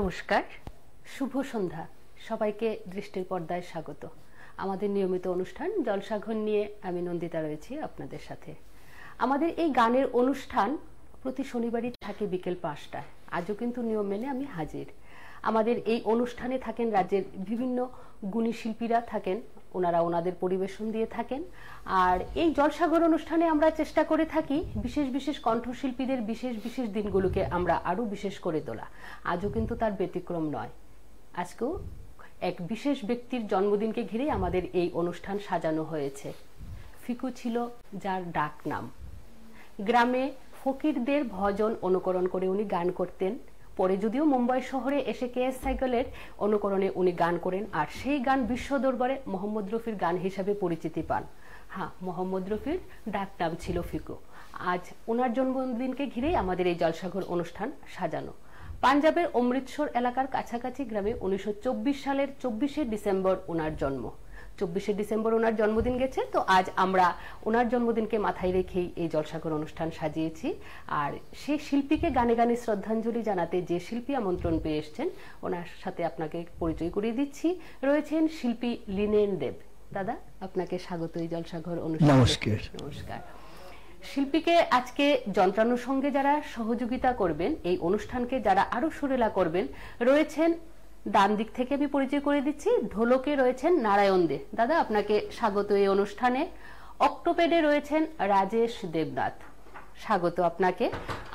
নমস্কার, শুভ সন্ধ্যা। সবাইকে দৃষ্টির পর্দায় স্বাগত। আমাদের নিয়মিত অনুষ্ঠান জলসাঘর নিয়ে আমি নন্দিতা রয়েছি আপনাদের সাথে। আমাদের এই গানের অনুষ্ঠান প্রতি শনিবারই থাকে বিকেল 5টায়। আজও কিন্তু নিয়ম মেনে আমি হাজির। আমাদের এই অনুষ্ঠানে থাকেন রাজ্যের বিভিন্ন গুণী শিল্পীরা থাকেন, ওনারা ওনাদের পরিবেশন দিয়ে থাকেন। আর এই জলসাঘর অনুষ্ঠানে আমরা চেষ্টা করে থাকি বিশেষ বিশেষ কণ্ঠশিল্পীদের বিশেষ বিশেষ দিনগুলোকে আমরা আরো বিশেষ করে তোলা। আজও কিন্তু তার ব্যতিক্রম নয়। আজকেও এক বিশেষ ব্যক্তির জন্মদিনকে ঘিরে আমাদের এই অনুষ্ঠান সাজানো হয়েছে। ফিকু ছিল যার ডাক নাম। গ্রামে ফকিরদের ভজন অনুকরণ করে উনি গান করতেন। পরে যদিও মুম্বাই শহরে এসে কেএস সাইকেলের অনুকরণে উনি গান করেন, আর সেই গান বিশ্ব দরবারে মোহাম্মদ রফির গান হিসাবে পরিচিতি পান। হ্যাঁ, মোহাম্মদ রফির ডাক নাম ছিল ফিকু। আজ ওনার জন্মদিনকে ঘিরেই আমাদের এই জলসাঘর অনুষ্ঠান সাজানো। পাঞ্জাবের অমৃতসর এলাকার কাছাকাছি গ্রামে 1924 সালের 24শে ডিসেম্বর ওনার জন্ম। 24শে ডিসেম্বর ওনার জন্মদিন গেছে, তো আজ আমরা ওনার জন্মদিনকে মাথায় রেখেই এই জলসাঘর অনুষ্ঠান সাজিয়েছি। আর সেই শিল্পীকে গানে গানে শ্রদ্ধাঞ্জলি জানাতে যে শিল্পী আমন্ত্রণ পেয়ে এসছেন, ওনার সাথে আপনাকে পরিচয় করিয়ে দিচ্ছি। রয়েছেন শিল্পী লিনেন দেব। দাদা, আপনাকে স্বাগত এই জলসাঘর অনুষ্ঠানে। নমস্কার। নমস্কার। শিল্পীকে আজকে যন্ত্রাংশের সঙ্গে যারা সহযোগিতা করবেন, এই অনুষ্ঠানকে যারা আরো সুরেলা করবেন, রয়েছেন ডান দিক থেকে আমি পরিচয় করে দিচ্ছি, ঢোলকে রয়েছেন নারায়ণ দে। দাদা, আপনাকে স্বাগত এই অনুষ্ঠানে। অক্টোপেডে রয়েছেন রাজেশ দেবনাথ, স্বাগত আপনাকে।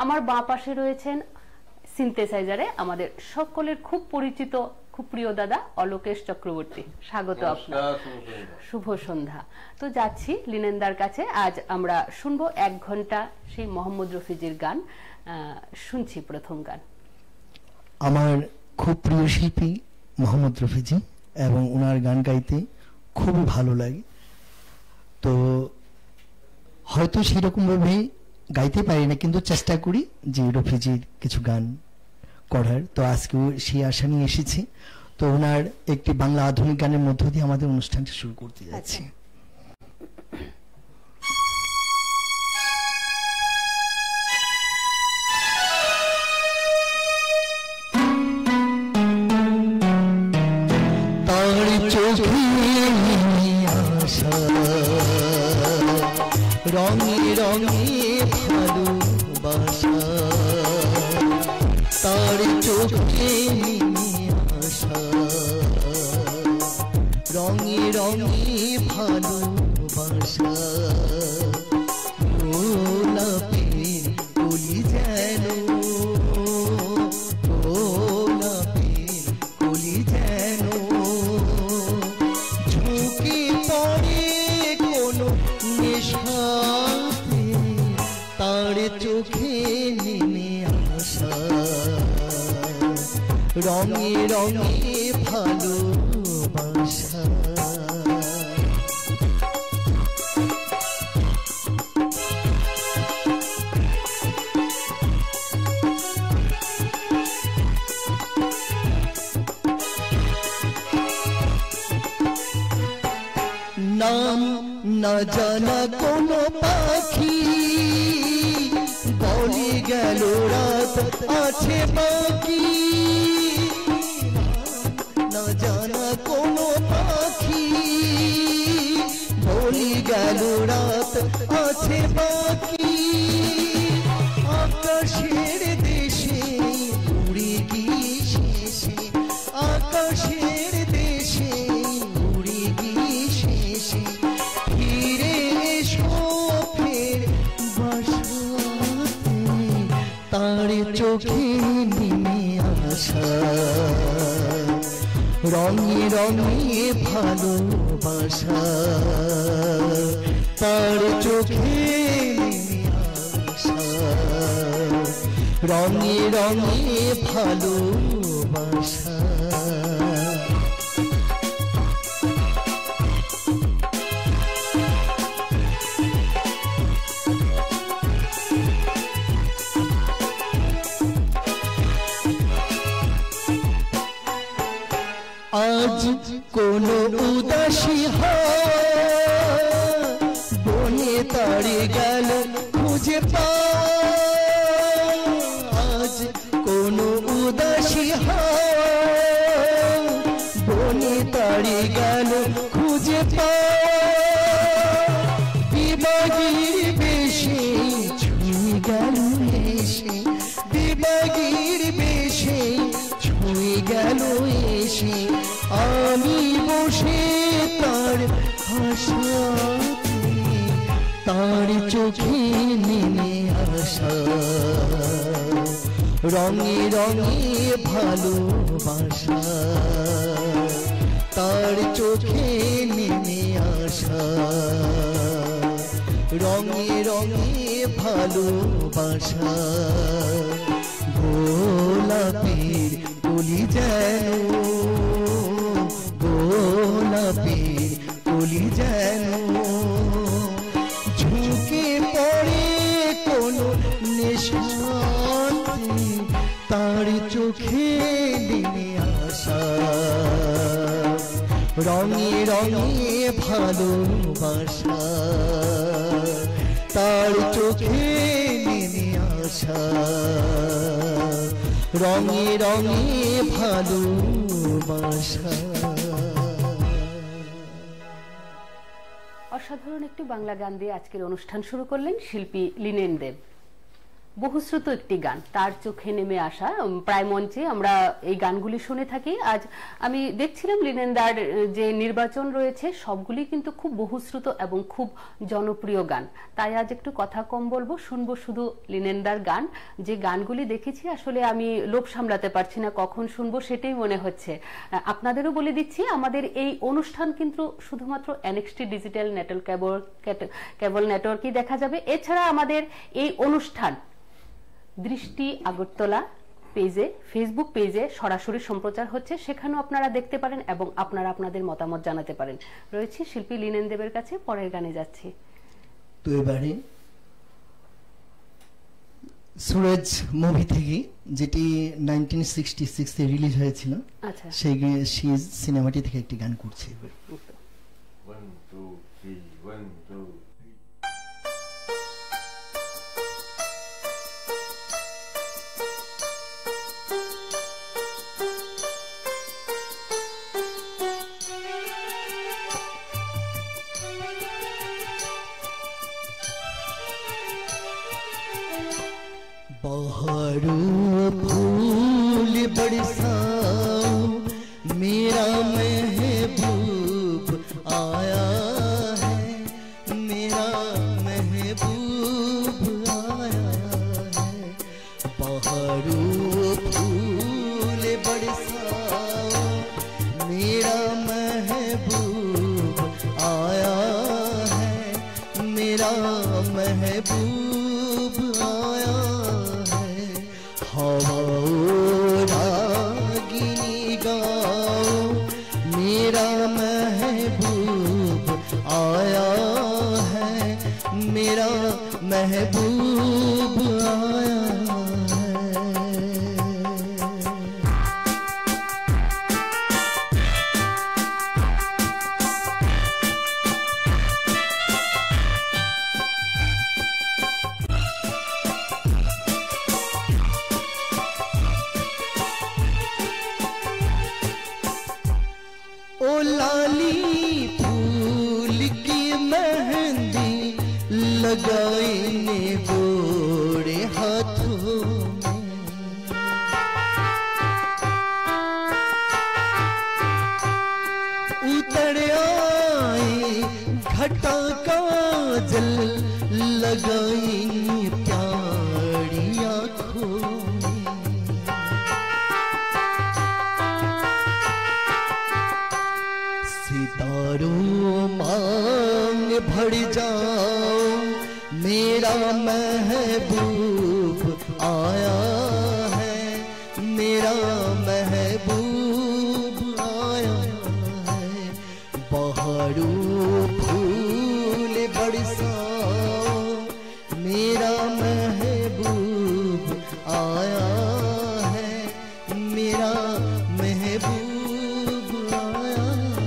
আমার বাঁ পাশে রয়েছেন সিনথেসাইজারে আমাদের সকলের খুব পরিচিত, খুব প্রিয় দাদা অলোকেশ চক্রবর্তী, স্বাগত আপনার। শুভ সন্ধ্যা। তো যাচ্ছি লিনেনদার কাছে। আজ আমরা শুনবো 1 ঘন্টা সেই মোহাম্মদ রফিজির গান। শুনছি প্রথম গান। আমার খুব প্রিয় শিল্পী মোহাম্মদ রফিজি, এবং ওনার গান গাইতে খুবই ভালো লাগে। তো হয়তো সেরকম ভাবে গাইতে পারি না, কিন্তু চেষ্টা করি যে রফিজির কিছু গান করার। তো আজকেও সেই আশা নিয়ে এসেছি। তো ওনার একটি বাংলা আধুনিক গানের মধ্য দিয়ে আমাদের অনুষ্ঠানটা শুরু করতে যাচ্ছি। রঙে রঙে ভালোবাসা, তার চোখে আশা, রঙে রঙে ভালোবাসা, গোলাপের কলি যেন, গোলাপের কলি যেন ঝুঁকে পড়ে কোনো নেশাতে, তার চোখে নেমে আসা, রঙে রঙে ভালোবাসা। নাম না জানা কোনো পাখি বলে গেল রাত আছে বাকি, না জানা কোনো পাখি বলে গেল রাত আছে বাকি, আকাশের দেশে উড়ে গিয়ে শেষে, আকাশের দেশে উড়ে গিয়ে শেষে ফিরে এসো ফের বাসাতে, তার চোখে নেমে আসা, রঙে রঙে ভালোবাসা, তার চোখে নেমে আসা, রঙে রঙে ভালোবাসা। আজ কোন উদাসী বনে তাড়ে গেল খুঁজে পা, আজ কোন উদাসী বেশে ছুঁয়ে গেল এসে বিভাগীর বেশে ছুঁয়ে গেল এসে আমি বসে তার হাসাতে তার চোখে নেমে আসা রঙে রঙে ভালোবাসা তার চোখে নেমে আসা রঙে রঙে ভালোবাসা গোলাপের কলি যেন গোলাপের কলি যেন ঝুঁকে পড়ে কোনো নেশাতে তার চোখে নেমে আসা রঙে রঙে ভালোবাসা তার চোখে নেমে আসা রঙে রঙে ভালোবাসা। অসাধারণ একটি বাংলা গান দিয়ে আজকের অনুষ্ঠান শুরু করলেন শিল্পী লিনেন দেব। বহুশ্রুত একটি গান, তার চোখে নেমে আসা। প্রায় মঞ্চে আমরা এই গানগুলি শুনে থাকি। আজ আমি দেখছিলাম লিনেনদার যে নির্বাচন রয়েছে সবগুলি কিন্তু খুব বহুশ্রুত এবং খুব জনপ্রিয় গান। তাই আজ একটু কথা কম বলবো, শুনবো শুধু লিনেনদার গান। যে গানগুলি দেখেছি আসলে আমি লোভ সামলাতে পারছি না, কখন শুনবো সেটাই মনে হচ্ছে। আপনাদেরও বলে দিচ্ছি, আমাদের এই অনুষ্ঠান কিন্তু শুধুমাত্র এনএক্সটি ডিজিটাল কেবল নেটওয়ার্কই দেখা যাবে। এছাড়া আমাদের এই অনুষ্ঠান দৃষ্টি আগরতলা পেজে, ফেসবুক পেজে সরাসরি সম্প্রচার হচ্ছে, সেখানেও আপনারা দেখতে পারেন এবং আপনারা আপনাদের মতামত জানাতে পারেন। রয়েছে শিল্পী লিনেন দেবের কাছে, পরের গানে যাচ্ছি। তো এবারে সুরজ মুভি থেকে, যেটি 1966 এ রিলিজ হয়েছিল, আচ্ছা, সেই সিনেমাটি থেকে একটি গান করছি এবার। 1 2 3 1 2 बहारों फूल बरसाओ मेरा महबूब आया है, मेरा महबूब आया है। बहारों फूल बरसाओ मेरा महबूब आया है, मेरा महबूब आया है। हवाओ रागिनी गाओ मेरा महबूब आया है, मेरा महबूब आया है। ओ लाली फूल की मेहंदी लगाई ने गोरे हाथों में, उतर आई घटा काजल लगाई प्यारी आँखों में। सितारों मांग भर जाओ मेरा महबूब आया है, मेरा महबूब आया है। बहारों फूल बरसाओ मेरा महबूब आया है, मेरा महबूब आया है।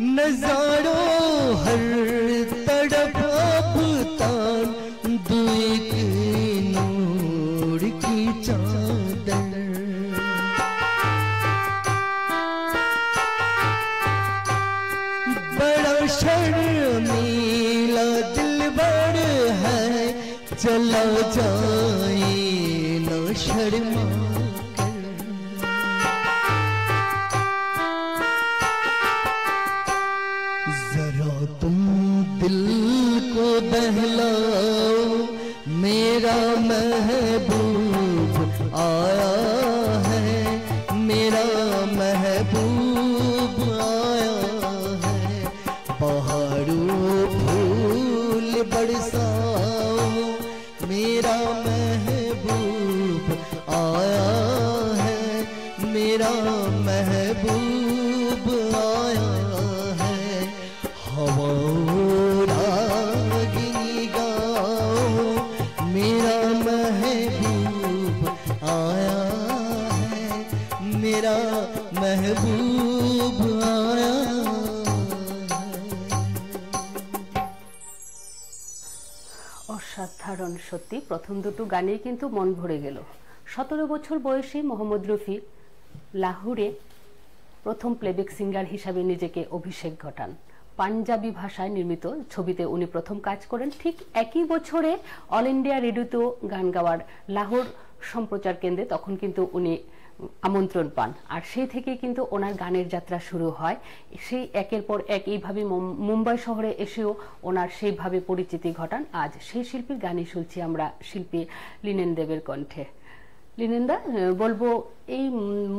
नजारों हर तरफ अफतान दुए के नूर की चादर बड़ा शर्मीला दिलबर है चला जाए न शर्मा जरा तुम दिल को बहलाओ मेरा महबूब आया है मेरा महबूब आया है पहाड़ों फूल बरसाओ मेरा महबूब आया है मेरा महबूब आया है हवाओं रागिनी गाओ मेरा महबूब आया है मेरा महबूब आया है। অসাধারণ সত্যি প্রথম দুটো গানেই কিন্তু মন ভরে গেল 17 বছর বয়সী মোহাম্মদ রফি লাহোরে প্রথম প্লেব্যাক সিঙ্গার হিসাবে নিজেকে অভিষেক ঘটান পাঞ্জাবি ভাষায় নির্মিত ছবিতে উনি প্রথম কাজ করেন ঠিক একই বছরে অল ইন্ডিয়া রেডিওতেও গান গাওয়ার লাহোর সম্প্রচার কেন্দ্রে তখন কিন্তু উনি আমন্ত্রণ পান আর সেই থেকে কিন্তু ওনার গানের যাত্রা শুরু হয় সেই একের পর এক এইভাবে মুম্বাই শহরে এসেও ওনার সেইভাবে পরিচিতি ঘটান আজ সেই শিল্পীর গানই শুনছি আমরা শিল্পী লিনেন দেবের কণ্ঠে লিনেনদা বলবো এই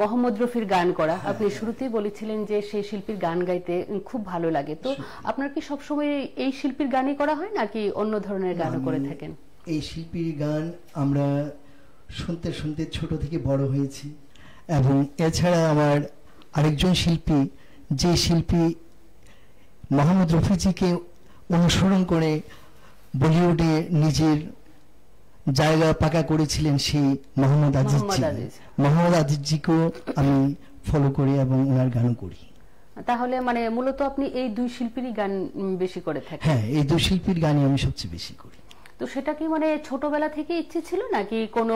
মোহাম্মদ রফির গান করা আপনি শুরুতেই বলেছিলেন যে সেই শিল্পীর গান গাইতে খুব ভালো লাগে তো আপনার কি সবসময় এই শিল্পীর গানই করা হয় নাকি অন্য ধরনের গানও করে থাকেন এই শিল্পীর গান আমরা শুনতে শুনতে ছোট থেকে বড় হয়েছি এবং এছাড়া আমার আরেকজন শিল্পী যে শিল্পী মোহাম্মদ রফিজিকে অনুসরণ করে বলিউডে নিজের জায়গা পাকা করেছিলেন সেই মোহাম্মদ আজিজকেও আমি ফলো করি এবং ওনার গানও করি তাহলে মানে মূলত আপনি এই দুই শিল্পীরই গান বেশি করে থাকেন হ্যাঁ এই দুই শিল্পীর গানই আমি সবচেয়ে বেশি করি তো সেটা কি মানে ছোটবেলা থেকে ইচ্ছে ছিল নাকি কোনো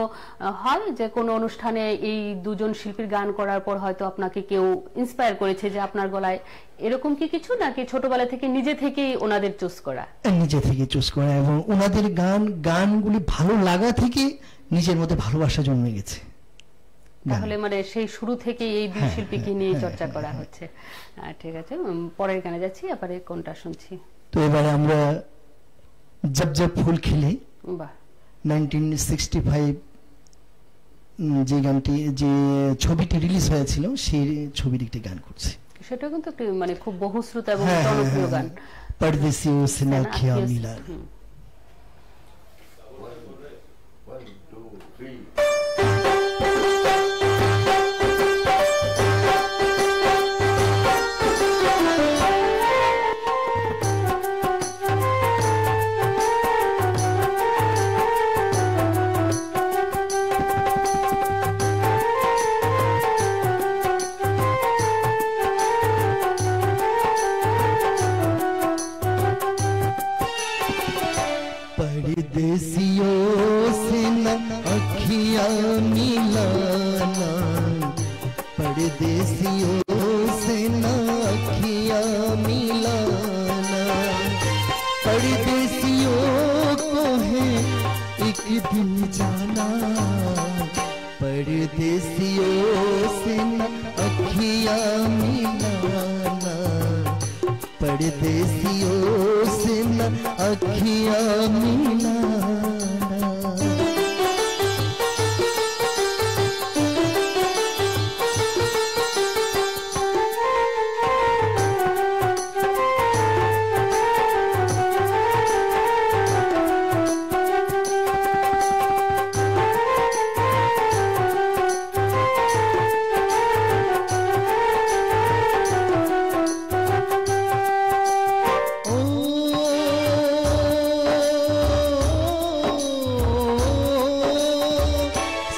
হয় যে কোনো অনুষ্ঠানে এই দুজন শিল্পীর গান করার পর হয়তো আপনাকে কেউ ইন্সপায়ার করেছে যে আপনার গলায় এরকম কি কিছু নাকি ছোটবেলা থেকে নিজে থেকেই ওনাদের চুজ করা নিজে থেকে চুজ করা এবং ওনাদের গানগুলি ভালো লাগা থেকে নিজের মধ্যে ভালোবাসা জন্মে গেছে তাহলে মানে সেই শুরু থেকে এই দুই শিল্পীকে নিয়ে চর্চা করা হচ্ছে ঠিক আছে পরের গানে যাচ্ছি এবারে কোনটা শুনছি তো এবারে আমরা जब जब फूल खिले 1965 যে গানটি যে ছবিটি রিলিজ হয়েছিল সেই ছবির একটি গান করছি সেটা কিন্তু মানে খুব বহুশ্রুত এবং জনপ্রিয় গান परदेसियों से ना किया मिला परदेसियों से न अखियां मिलाना परदेसियों से न अखियां मिलाना परदेसियों को है एक दिन जाना परदेसियों से न अखियां मिलाना परदेसियों से न अखियां मिलाना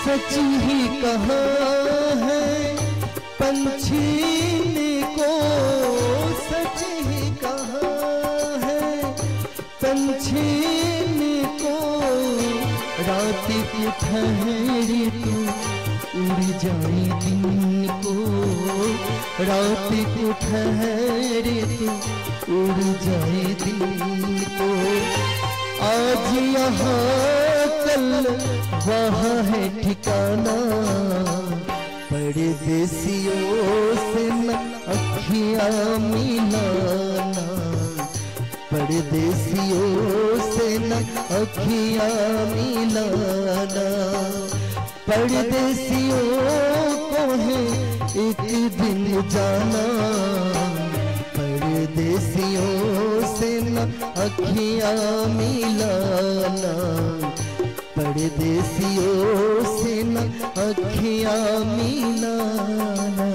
सच ही कहा है पंछी ने को सच छीन को रात के ठहरे तो उड़ जाए दिन को, रात को ठहरे तो उड़ जाए दिन को। आज यहाँ कल वहाँ है ठिकाना, परदेसियों से न अखियाँ मिलाना, परदेसियों से न अखियाँ मिलाना। परदेसियों को है एक दिन जाना, परदेसियों से न अखियाँ मिलाना, परदेसियों से न अखियाँ मिलाना।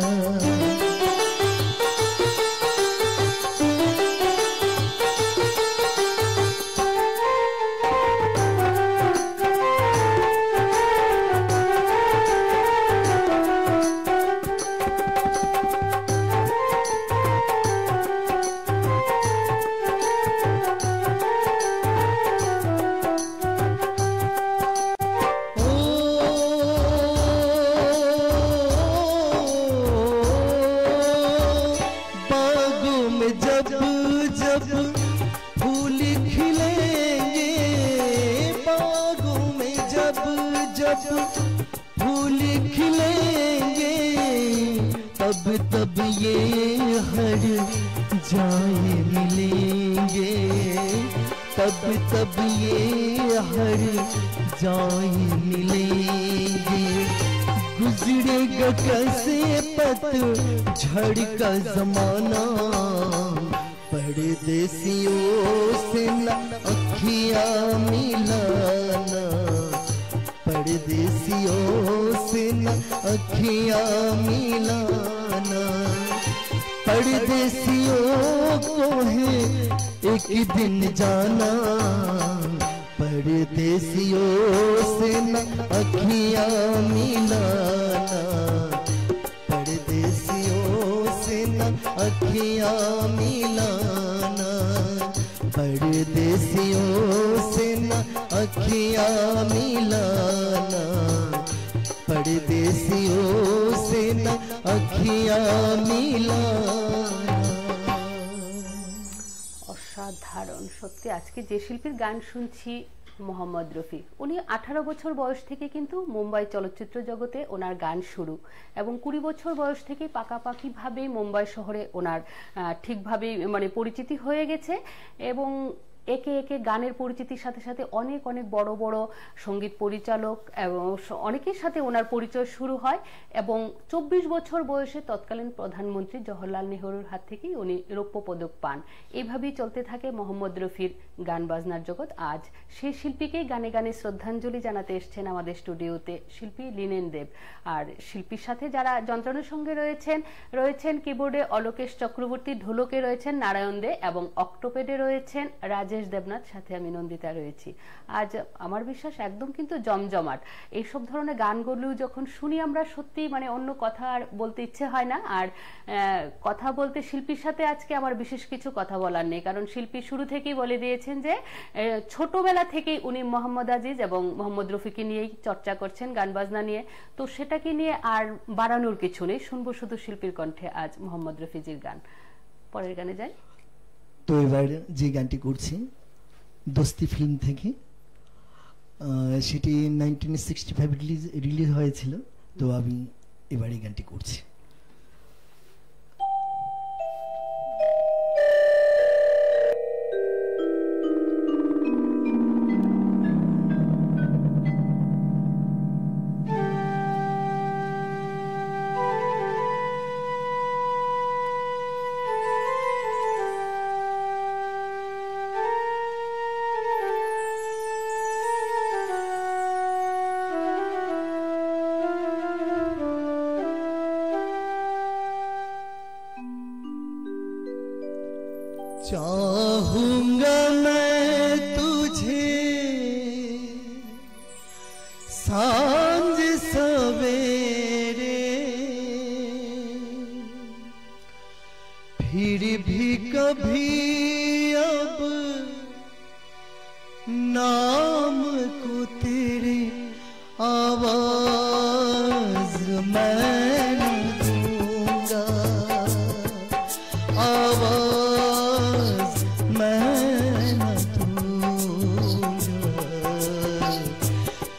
फूल खिलेंगे तब तब ये हर जाए मिलेंगे, तब तब ये हर जाए मिलेंगे। गुजरेगा कैसे पतझड़ का जमाना, परदेसियों से न अखियाँ मिलाना, परदेसियों से न अखियाँ मिलाना। परदेसियों को है एक दिन जाना, परदेसियों से न अखियाँ मिलाना, परदेसियों से न अखियाँ मिलाना, परदेसियों से न अखियाँ मिलाना, परदेसियों से न अखियाँ मिलाना। অসাধারণ সত্যি। আজকে যে শিল্পীর গান শুনছি মোহাম্মদ রফি, উনি 18 বছর বয়স থেকে কিন্তু মুম্বাই চলচ্চিত্র জগতে ওনার গান শুরু, এবং 20 বছর বয়স থেকে পাকাপাকিভাবে মুম্বাই শহরে ওনার ঠিকভাবে মানে পরিচিতি হয়ে গেছে, এবং একে একে গানের পরিচিতির সাথে সাথে অনেক অনেক বড় বড় সঙ্গীত পরিচালক এবং অনেকের সাথে ওনার পরিচয় শুরু হয়, এবং 24 বছর বয়সে তৎকালীন প্রধানমন্ত্রী জওহরলাল নেহরুর হাত থেকেই উনি রৌপ্য পদক পান। এইভাবেই চলতে থাকে মোহাম্মদ রফির গান বাজনার জগৎ। আজ সেই শিল্পীকেই গানে গানে শ্রদ্ধাঞ্জলি জানাতে এসছেন আমাদের স্টুডিওতে শিল্পী লিনেন দেব। আর শিল্পীর সাথে যারা যন্ত্রণার সঙ্গে রয়েছেন কিবোর্ডে অলোকেশ চক্রবর্তী, ঢোলকে রয়েছেন নারায়ণ দে, এবং অক্টোপেডে রয়েছেন রাজেশ দেবনাথ, সাথে আমি নন্দিতা রয়েছি। আজ আমার বিশ্বাস একদম কিন্তু জমজমাট। এইসব ধরনের গানগুলো যখন শুনি আমরা সত্যি মানে অন্য কথা আর বলতে ইচ্ছে হয় না। আর কথা বলতে শিল্পীর সাথে আজকে আমার বিশেষ কিছু কথা বলার নেই, কারণ শিল্পী শুরু থেকেই বলে দিয়েছেন যে ছোটবেলা থেকেই উনি মোহাম্মদ আজিজ এবং মোহাম্মদ রফিকে নিয়েই চর্চা করছেন গান বাজনা নিয়ে। তো সেটাকে নিয়ে আর বাড়ানোর কিছু নেই, শুনবো শুধু শিল্পীর কণ্ঠে আজ মোহাম্মদ রফিজির গান। পরের গানে যাই। তো এবার যে গানটি করছি দোস্তি ফিল্ম থেকে, সেটি 1965 রিলিজ হয়েছিল। তো আমি এবার এই গানটি করছি। चाहूंगा मैं तुझे सांझ सवेरे, फिर भी कभी अब नाम को तेरे आवाज मैं न दूंगा, आवाज मैं न दूंगा।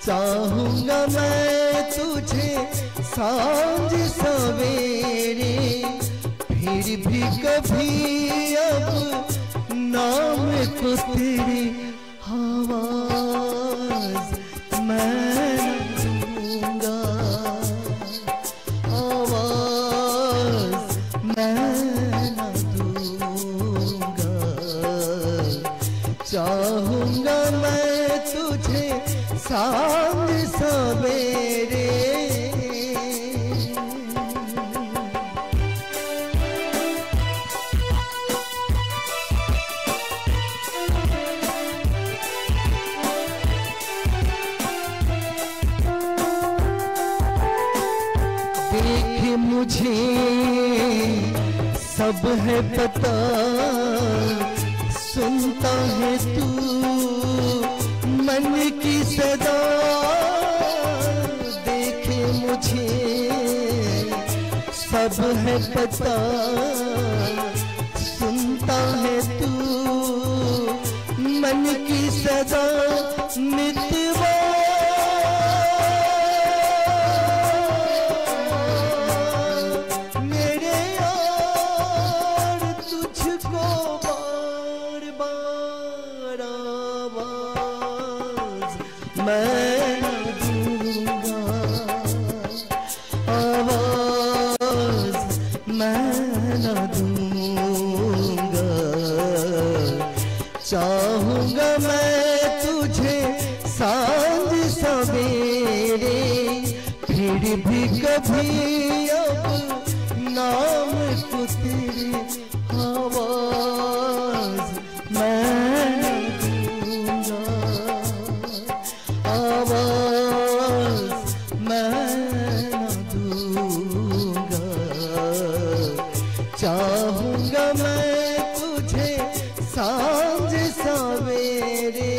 चाहूंगा मैं तुझे सांझ सवेरे, फिर भी कभी अब नाम को तेरे आवाज मैं न दूंगा, आवाज मैं न दूंगा। चाहूंगा मैं तुझे सांझ सवेरे। मुझे सब है पता, सुनता है तू मन की सदा। देखे मुझे सब है पता, सुनता है तू मन की सदा। मितवा चाहूंगा मैं तुझे सांझ सवेरे, फिर भी कभी अब नाम को तेरे आवाज मैं न दूंगा, आवाज मैं न दूंगा। चाहूंगा मैं तुझे सांझ सवेरे।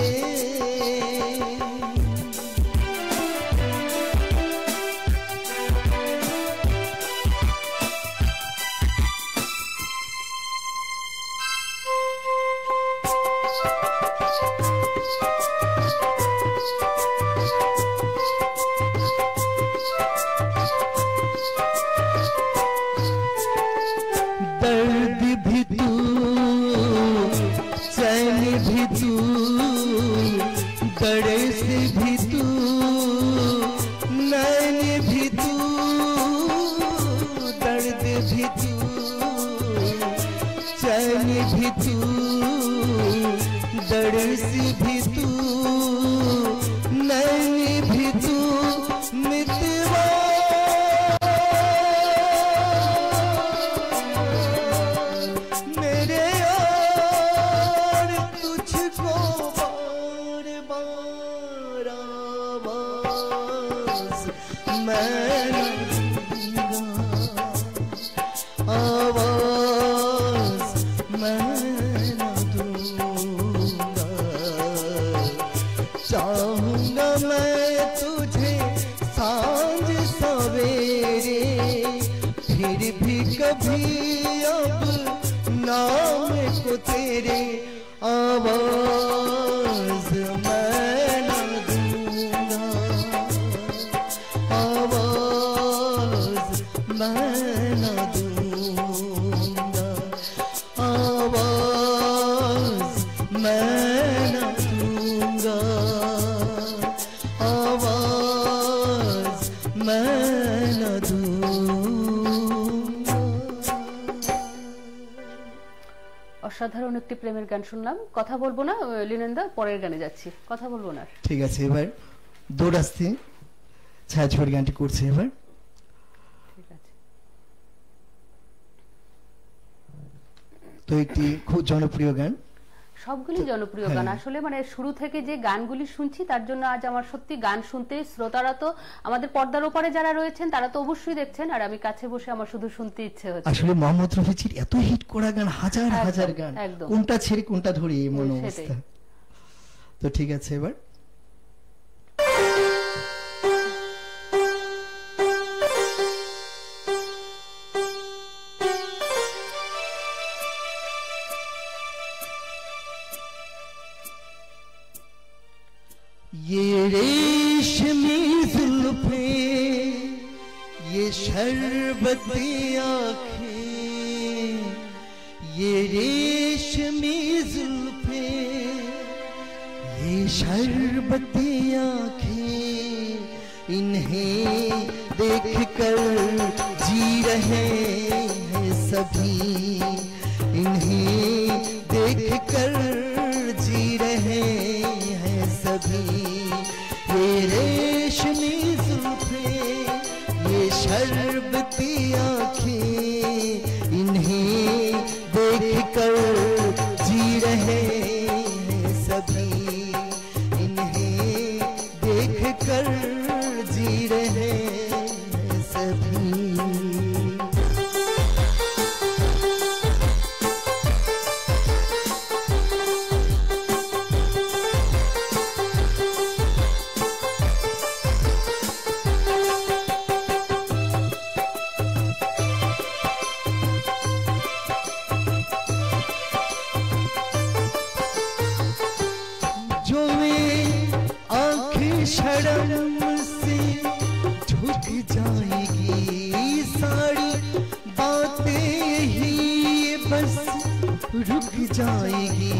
दर्द भी तू, चैन भी तू, दर्द भी तू, नैन भी तू, दर्द भी तू, चैन भी तू, दर्द भी तू, नैन भी तू। मितवा आवाज मैं न दूंगा। चाहूंगा मैं तुझे सांझ सवेरे, फिर भी कभी अब नाम को तेरे आवाज मैं न दूंगा, आवाज मैं न दूंगा, आवाज मैं न दूंगा, आवाज मैं न दूंगा। অসাধারণ একটি প্রেমের গান শুনলাম। কথা বলবো না লিনেন্দা, পরের গানে যাচ্ছি। কথা বলবো না, ঠিক আছে। এবার দৌড়াস্তে ছায়াছবির গানটি করছে এবার। ঠিক আছে। তো একটি খুব জনপ্রিয় গান, সবগুলি জনপ্রিয় গান আসলে, মানে শুরু থেকে যে গানগুলি শুনছি তার জন্য আজ আমার সত্যি গান শুনতে, শ্রোতারা তো আমাদের পর্দার ওপারে যারা রয়েছেন তারা তো অবশ্যই দেখছেন, আর আমি কাছে বসে আমার শুধু শুনতে ইচ্ছে হচ্ছে। আসলে মোহাম্মদ রফিজির এত হিট করা গান, হাজার হাজার গান, কোনটা ছেড়ে কোনটা ধরে এই মন অবস্থা। তো তো ঠিক আছে এবার ये रेशमी जुल्फें ये शरबती आँखें ये रेशमी जुल्फें ये शरबती आँखें इन्हें देखकर जी रहे हैं सभी इन्हें देखकर जी रहे हैं सभी ये रेशमी जुल्फें ये शरबती आँखें इन्हें देखकर जी रहे हैं सभी इन्हें देखकर जी रहे हैं सभी शर्म से झुक जाएगी सारी बातें ही बस रुक जाएगी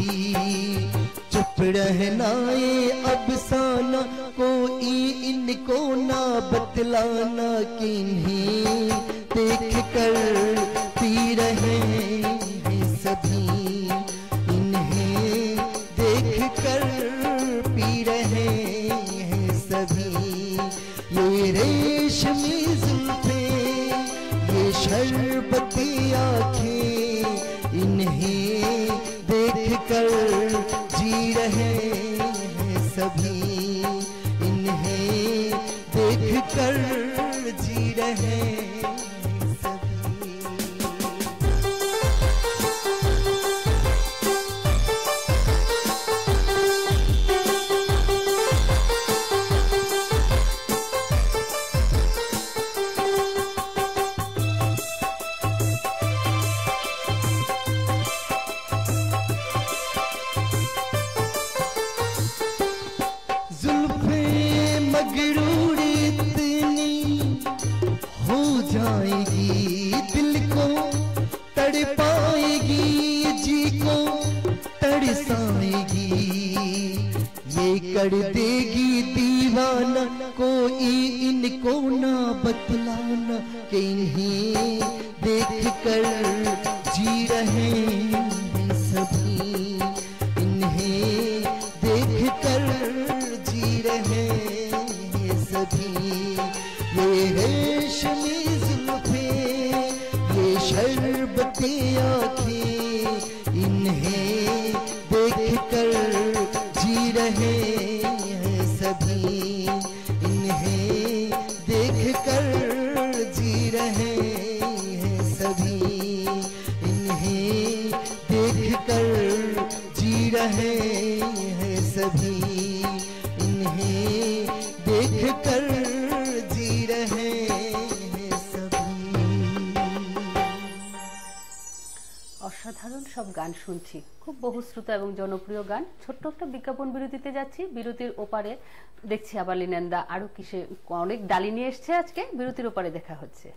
चुप रहना ये अफसाना कोई इनको ना बतलाना किन्हीं देख कर पी रहे हैं सभी इन्हें देख कर पी रहे सभी ये रेशमी जुल्फें ये शरबती आँखें इन्हें देखकर जी रहे हैं सभी इन्हें देखकर जी रहे हैं सभी मगरूर इतनी हो जाएगी दिल को तड़पाएगी जी को तड़साएगी ये कर देगी दीवाना कोई इनको ना बतलाना कि इन्हें देख कर जी रहे हैं सभी इन्हें देख कर जी रहे सभी ये रेशमी जुल्फें ये शरबती आँखें इन्हें देखकर जी रहे हैं सभी इन्हें देखकर जी रहे हैं सभी इन्हें देखकर जी रहे हैं सभी इन्हें देख कर जी रहे हैं सभी অসাধারণ সব গান শুনছি খুব বহুশ্রুত এবং জনপ্রিয় গান ছোট্ট একটা বিজ্ঞাপন বিরতিতে যাচ্ছি বিরতির ওপারে দেখছি আবার লিনেন্দা আরো কিসে অনেক ডালি নিয়ে এসেছে আজকে বিরতির ওপারে দেখা হচ্ছে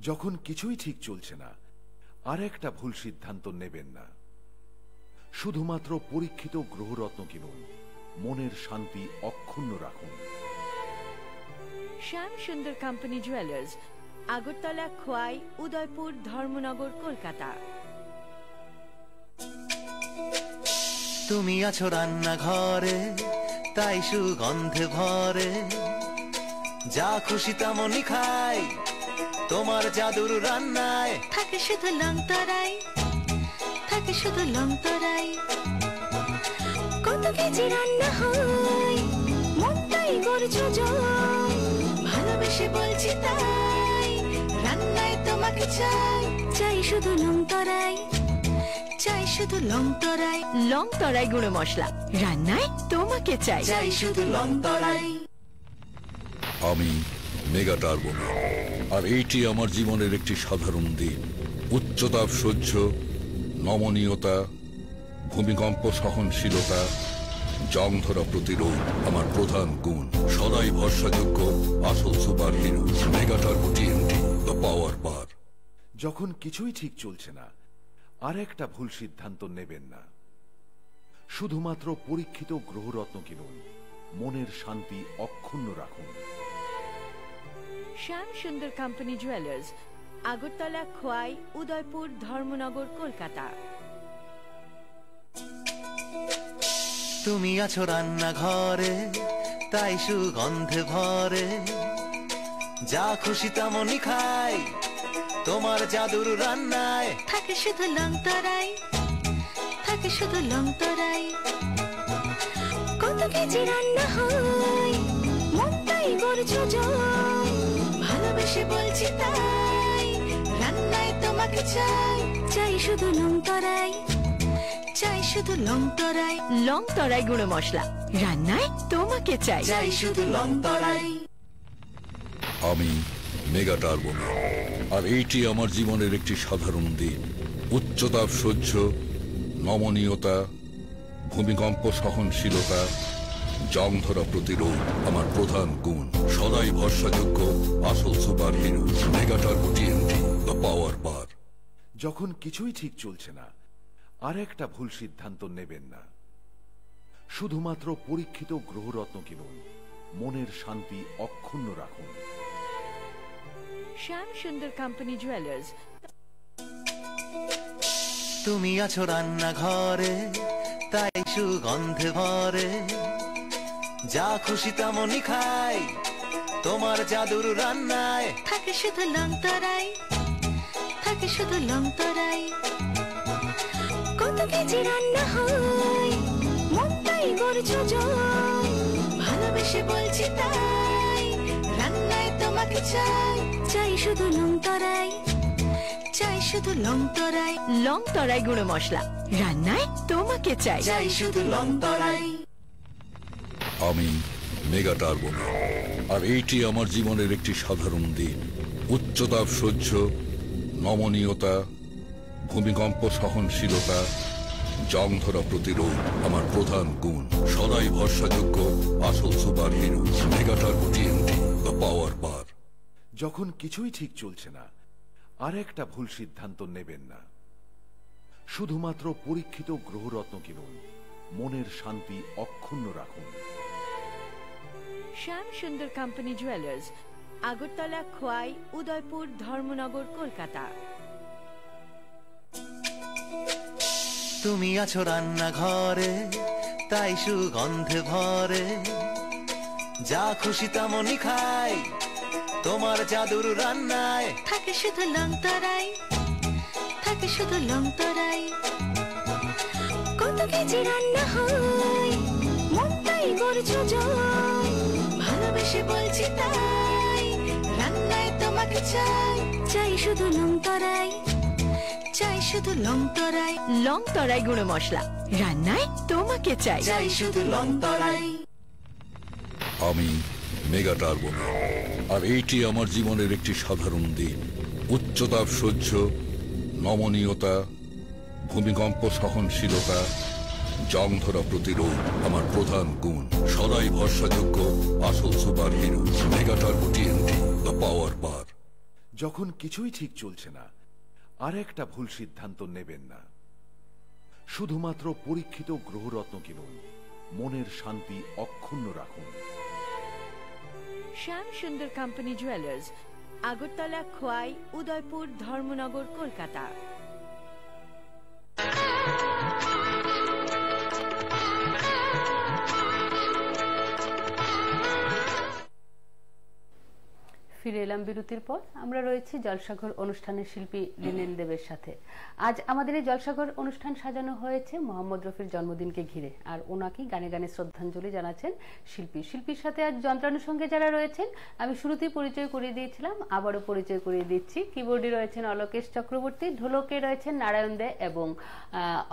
যখন কিছুই ঠিক চলছে না আর একটা ভুল সিদ্ধান্ত নেবেন না শুধুমাত্র পরীক্ষিত গ্রহরত্ন কিনুন মনের শান্তি অক্ষুণ্ণ রাখুন শ্যাম সুন্দর কোম্পানি জুয়েলার্স আগরতলা খোয়াই উদয়পুর ধর্মনগর কলকাতা তুমি আছো রান্না ঘরে তাই সুগন্ধে ভরে যা খুশি তেমনই খাই তোমার জাদুর রান্নায় থাকে শুধু লংতরাই থাকে শুধু লংতরাই কত কেজি রান্না হয় মনটাই করছো জয় ভালোবেসে ভালোবেসে বলছি তাই, রান্নায় তোমাকে চাই, চাই শুধু লং তরাই, চাই শুধু লং তরাই। লং তরাই গুঁড়ো মশলা, রান্নায় তোমাকে চাই, চাই শুধু লং তরাই। আমি মেগা টার্বো, আর এইটি আমার জীবনের একটি সাধারণ দিন। উচ্চতাপ সহ্য, নমনীয়তা, ভূমিকম্প সহনশীলতা, জং ধরা প্রতিরোধ আমার প্রধান গুণ। সদাই ভরসাযোগ্য আসল super hero mega turbo TNT, the power bar. যখন কিছুই ঠিক চলছে না, আর একটা ভুল সিদ্ধান্ত নেবেন না। শুধুমাত্র পরীক্ষিত গ্রহরত্ন কিনুন, মনের শান্তি অক্ষুণ্ণ রাখুন। শ্যাম সুন্দর কোম্পানি জুয়েলার্স, আগরতলা, খোয়াই, উদয়পুর, ধর্মনগর, কলকাতা। তুমি আছো রান্নাঘরে, তাই সুগন্ধে ভরে, যা খুশি তেমনই খাই, তোমার জাদুর রান্নায় থাকে শুধু লং তরাই, থাকে শুধু লং তরাই। কত কেজি রান্না হয়, মনটাই গড়ছো জয়, ভালোবেসে বলছি তাই, রান্নায় তোমাকে চাই, চাই শুধু লং তরাই, চাই শুধু লং তরাই। লং তরাই গুঁড়ো মশলা, রান্নায় তোমাকে চাই, চাই শুধু লং তরাই। আমি মেগা টার্বো, আর এইটি আমার জীবনের একটি সাধারণ দিন। উচ্চতাপ সহ্য, নমনীয়তা, ভূমিকম্প সহনশীলতা, জং ধরা প্রতিরোধ আমার প্রধান গুণ। সদাই ভরসাযোগ্য আসল super hero mega turbo TNT, the power bar. যখন কিছুই ঠিক চলছে না, আর একটা ভুল সিদ্ধান্ত নেবেন না। শুধুমাত্র পরীক্ষিত গ্রহরত্ন কিনুন, মনের শান্তি অক্ষুণ্ণ রাখুন। শ্যাম সুন্দর কোম্পানি জুয়েলার্স। তুমি আছো রান্নাঘরে, তাই সুগন্ধে ভরে, যা খুশি তেমনই খাই, তোমার জাদুর রান্নায় থাকে শুধু লং তরাই, থাকে শুধু লং তরাই। কত কেজি রান্না হয়, মনটাই গড়ছো জয়, ভালোবেসে বলছি তাই, রান্নায় তোমাকে চাই, চাই শুধু লং তরাই, চাই শুধু লং তরাই। লং তরাই গুঁড়ো মশলা, রান্নায় তোমাকে চাই, চাই শুধু লং তরাই। আমি মেগা টার্বো, আর এইটি আমার জীবনের একটি সাধারণ দিন। উচ্চতাপ সহ্য, নমনীয়তা, ভূমিকম্প সহনশীলতা, জং ধরা প্রতিরোধ আমার প্রধান গুণ। সদাই ভরসাযোগ্য আসল super hero mega turbo TNT, the power bar. যখন কিছুই ঠিক চলছে না, আর একটা ভুল সিদ্ধান্ত নেবেন না। শুধুমাত্র পরীক্ষিত গ্রহরত্ন কিনুন, মনের শান্তি অক্ষুণ্ণ রাখুন। শ্যাম সুন্দর কোম্পানি জুয়েলার্স, আগরতলা, খোয়াই, উদয়পুর, ধর্মনগর, কলকাতা। তুমি আছো রান্নাঘরে, তাই সুগন্ধে ভরে, যা খুশি তেমনই খাই, তোমার জাদুর রান্নায় থাকে শুধু লং তরাই, থাকে শুধু লং তরাই। কত কেজি রান্না হয়, মনটাই গড়ছো জয়, ভালোবেসে বলছি তাই, রান্নায় তোমাকে চাই, চাই শুধু লং তরাই, চাই শুধু লং তরাই। লং তরাই গুঁড়ো মশলা, রান্নায় তোমাকে চাই, চাই শুধু লং তরাই। আমি মেগা টার্বো, আর এইটি আমার জীবনের একটি সাধারণ দিন। উচ্চতাপ সহ্য, নমনীয়তা, ভূমিকম্প সহনশীলতা, জং ধরা প্রতিরোধ আমার প্রধান গুণ। সদাই ভরসাযোগ্য আসল super hero mega turbo TNT, the power bar. যখন কিছুই ঠিক চলছে না, আর একটা ভুল সিদ্ধান্ত নেবেন না। শুধুমাত্র পরীক্ষিত গ্রহরত্ন কিনুন, মনের শান্তি অক্ষুণ্ণ রাখুন। শ্যাম সুন্দর কোম্পানি জুয়েলার্স, আগরতলা, খোয়াই, উদয়পুর, ধর্মনগর, কলকাতা। ফিরে এলাম বিরতির পর। আমরা রয়েছি জলসাঘর অনুষ্ঠানের শিল্পী লিনেন দেবের সাথে। আজ আমাদের এই জলসাঘর অনুষ্ঠান সাজানো হয়েছে মোহাম্মদ রফির জন্মদিনকে ঘিরে, আর ওনাকেই গানে গানে শ্রদ্ধাঞ্জলি জানাচ্ছেন শিল্পীর সাথে আজ যন্ত্রাণুর সঙ্গে যারা রয়েছেন আমি শুরুতেই পরিচয় করিয়ে দিয়েছিলাম, আবারও পরিচয় করিয়ে দিচ্ছি। কিবোর্ডে রয়েছেন অলোকেশ চক্রবর্তী, ঢোলকে রয়েছেন নারায়ণ দে এবং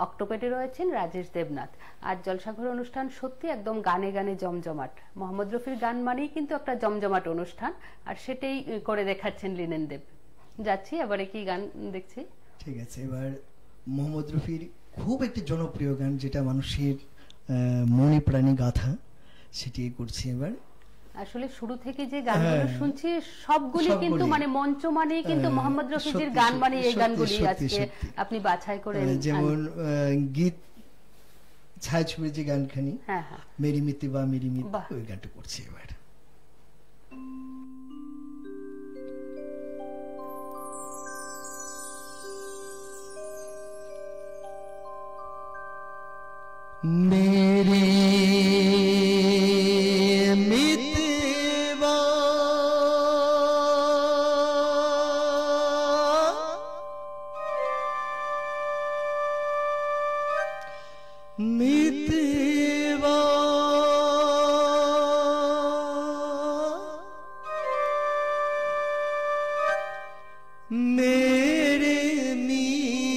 অক্টোপেডে রয়েছেন রাজেশ দেবনাথ। আজ জলসাঘর অনুষ্ঠান সত্যি একদম গানে গানে জমজমাট। মোহাম্মদ রফির গান মানেই কিন্তু একটা জমজমাট অনুষ্ঠান, আর সেটাই করে দেখাচ্ছেন লিনেন দেব। যাচ্ছি এবারে কি গান দেখছি। ঠিক আছে, এবার মোহাম্মদ রফির খুব একটি জনপ্রিয় গান, যেটা মানুষের মনে প্রাণে গাথা, সেটি করছি এবার। আসলে শুরু থেকে যে গানগুলো শুনছি সবগুলি কিন্তু মানে মঞ্চ মানেই কিন্তু মোহাম্মদ রফিজির গান মানে এই গানগুলি আজকে আপনি বাছাই করে, যেমন গীত ছায়াছবির যে গানখানি মেরি মিতি বা মেরি মিতি, ওই গানটা করছি এবার। मेरे मितवा मितवा मेरे मितरे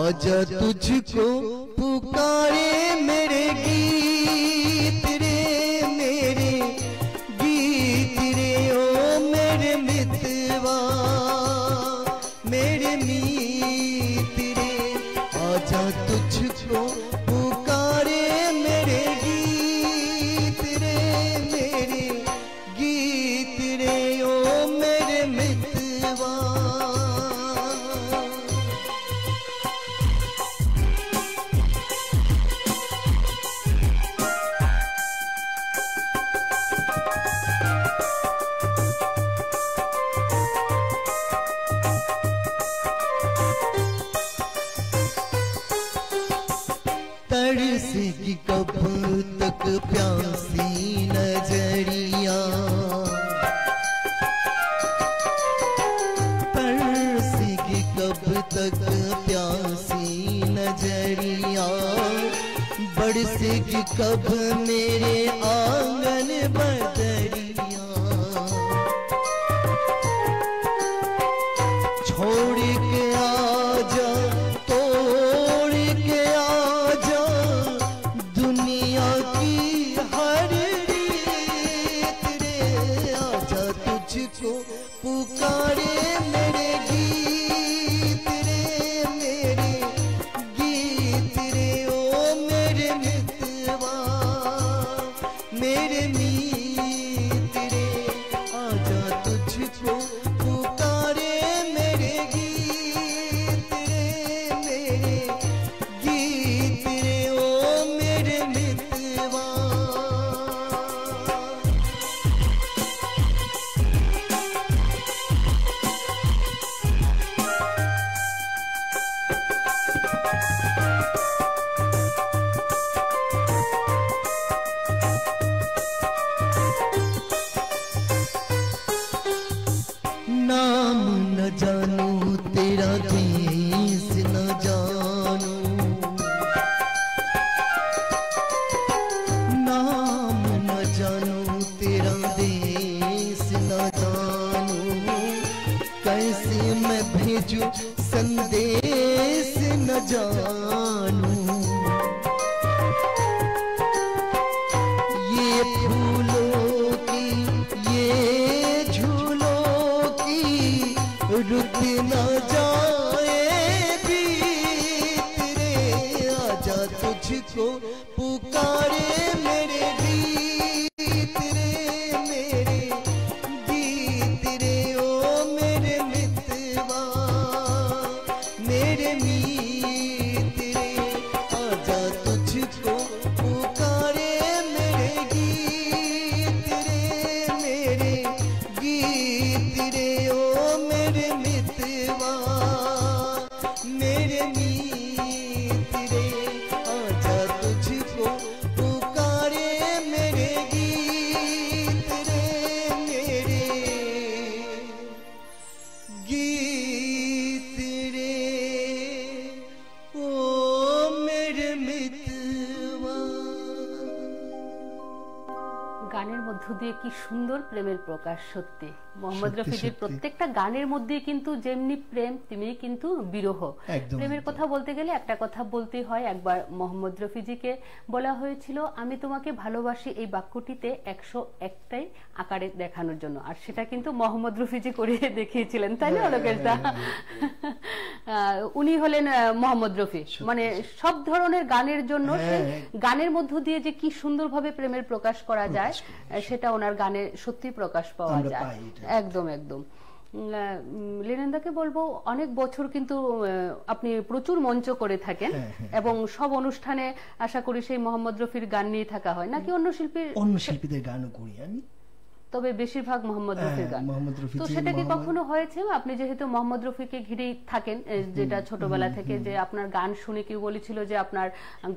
आजा तुझको पुकारे मेरे गीत रे, मेरे गीत रे, ओ मेरे मितवा मेरे मीत रे। आजा तुझको पुकारे मेरे गीत रे, मेरे गीत रे, ओ मेरे मितवा। तरसेगी कब तक प्यासी नजरिया, तरसेगी कब तक प्यासी नजरिया, बरसेगी कब मेरे आंगन बदरिया। छोड़ के आजा, तोड़ के आजा दुनिया की हर रीत रे। आजा तुझको पुकारे मेरे गीत रे, मेरे गीत रे, ओ मेरे मितवा मेरे मीत रे। आजा तुझको पुकारे मेरे गीत रे, मेरे गीत रे, ओ मेरे मितवा। গানের মধ্য দিয়ে কি সুন্দর প্রেমের প্রকাশ। সত্যি মোহাম্মদ সত্যি, রফিজির সত্যি। প্রত্যেকটা গানের মধ্যে কিন্তু যেমনি প্রেম তেমনি কিন্তু বিরহ। একদম, প্রেমের একদম। কথা বলতে গেলে একটা কথা বলতেই হয়। একবার মোহাম্মদ রফিজিকে বলা হয়েছিল আমি তোমাকে ভালোবাসি এই বাক্যটিতে 101টাই আকারে দেখানোর জন্য, আর সেটা কিন্তু মোহাম্মদ রফিজি করে দেখিয়েছিলেন, তাই না অলোকেশ দা? উনি হলেন মোহাম্মদ রফি। মানে সব ধরনের গানের জন্য সেই গানের মধ্য দিয়ে যে কি সুন্দরভাবে প্রেমের প্রকাশ করা যায় সেটা ওনার গানে সত্যি প্রকাশ পাওয়া আমরা যায়। পাই এটা। একদম একদম। লিনেন্দাকে বলবো অনেক বছর কিন্তু আপনি প্রচুর মঞ্চ করে থাকেন এবং সব অনুষ্ঠানে আশা করি সেই মোহাম্মদ রফির গান নিয়ে থাকা হয় নাকি অন্য শিল্পীদের গানও করি আমি, তবে বেশিরভাগ মোহাম্মদ রফির গান। মোহাম্মদ রফি তো সেটা কি কখনো হয়েছে আপনি যেহেতু মোহাম্মদ রফিকে ঘিরেই থাকেন যেটা ছোটবেলা থেকে, যে আপনার গান শুনে কেউ বলেছিল যে আপনার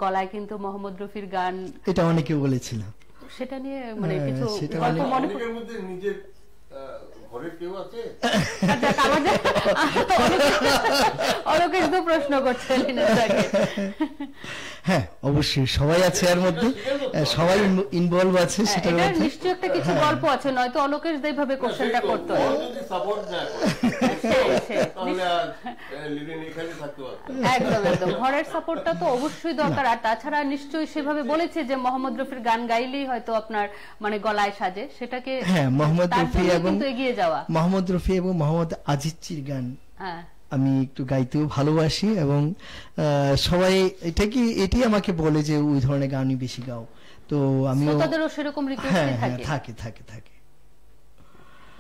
গলায় কিন্তু মোহাম্মদ রফির গান? এটা অনেকে বলেছিল। সেটা নিয়ে মানে কিছু সেটা গল্প মনে অনেকের মধ্যে নিজের ঘরের কেউ আছে? অলোকেশ তো প্রশ্ন করছেন লিনেন্দাকে। হ্যাঁ অবশ্যই সবাই আছে এর মধ্যে, সবাই ইনভলভ আছে সেটার এটা মধ্যে। নিশ্চয়ই একটা কিছু গল্প আছে, নয়তো অলোকেশ এইভাবে কোশ্চেনটা করতে হয়। যদি সাপোর্ট না করে তাহলে আজ লিনেন এখানে থাকতে পারত। একদম একদম, ঘরের সাপোর্টটা তো অবশ্যই দরকার। আর তাছাড়া নিশ্চয়ই সেভাবে বলেছে যে মোহাম্মদ রফির গান গাইলেই হয়তো আপনার মানে গলায় সাজে, সেটাকে হ্যাঁ মোহাম্মদ তার রফি জন্যই এবং কিন্তু এগিয়ে যাওয়া। মোহাম্মদ রফি এবং মোহাম্মদ আজিজির গান হ্যাঁ আমি একটু গাইতেও ভালোবাসি এবং সবাই এটি আমাকে বলে যে ওই ধরনের গানই বেশি গাও, তো আমিও শ্রোতাদেরও সেরকম রিকোয়েস্ট থাকে। থাকে।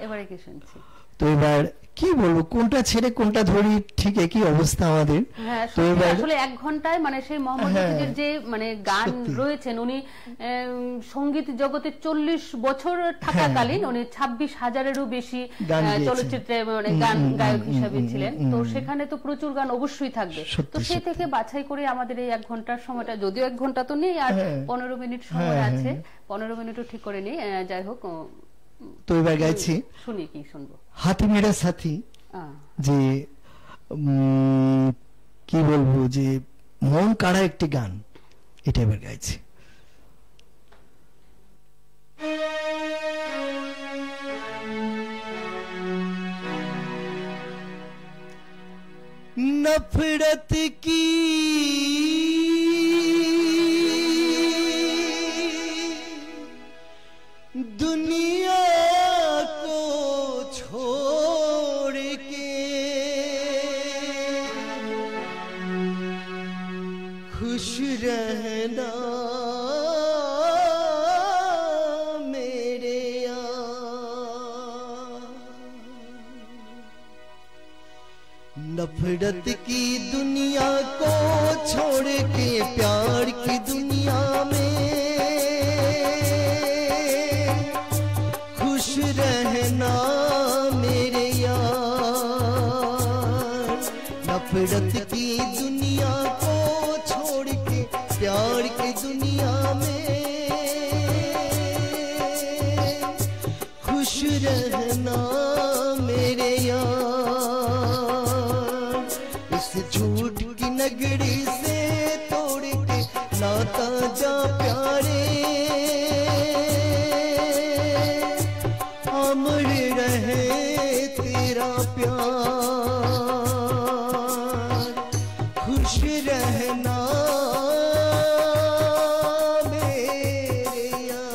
এবারে কি শুনছি? তো এবার কি বলবো, কোনটা ছেড়ে কোনটা ধরি, ঠিক একই অবস্থা আমাদের। হ্যাঁ তো এবার আসলে 1 ঘন্টায় মানে সেই মোহাম্মদ রফিজির যে মানে গান রয়েছেন, উনি সঙ্গীত জগতে 40 বছর থাকাকালীন উনি 26,000-এরও বেশি গান গেয়েছেন। চলচ্চিত্রে মানে গান গায়ক হিসেবে ছিলেন। তো সেখানে তো প্রচুর গান অবশ্যই থাকবে। তো সেই থেকে বাছাই করে আমাদের এই 1 ঘন্টার সময়টা, যদিও 1 ঘন্টা তো নেই, আর 15 মিনিট সময় আছে, 15 মিনিটও ঠিক করে নেই। যাই হোক, তো এবার গাইছি শুনি কি শুনবো। হাতি মেরা সাথী, যে কি বলবো, যে মন কাড়া একটি গান, এটা এবার গাইছি। नफरत की दुनिया को छोड़ के खुश रहना मेरे यार। नफरत की दुनिया को छोड़ के प्यार की दुनिया में खुश रहना मेरे यार। नफरत की दुनिया को छोड़ के प्यार की दुनिया में खुश रहना मेरे यार। इस झूठ की नगरी से तोड़ के नाता जा प्यारे, अमर रहे तेरा प्यार। खुश रहना मेरे यार।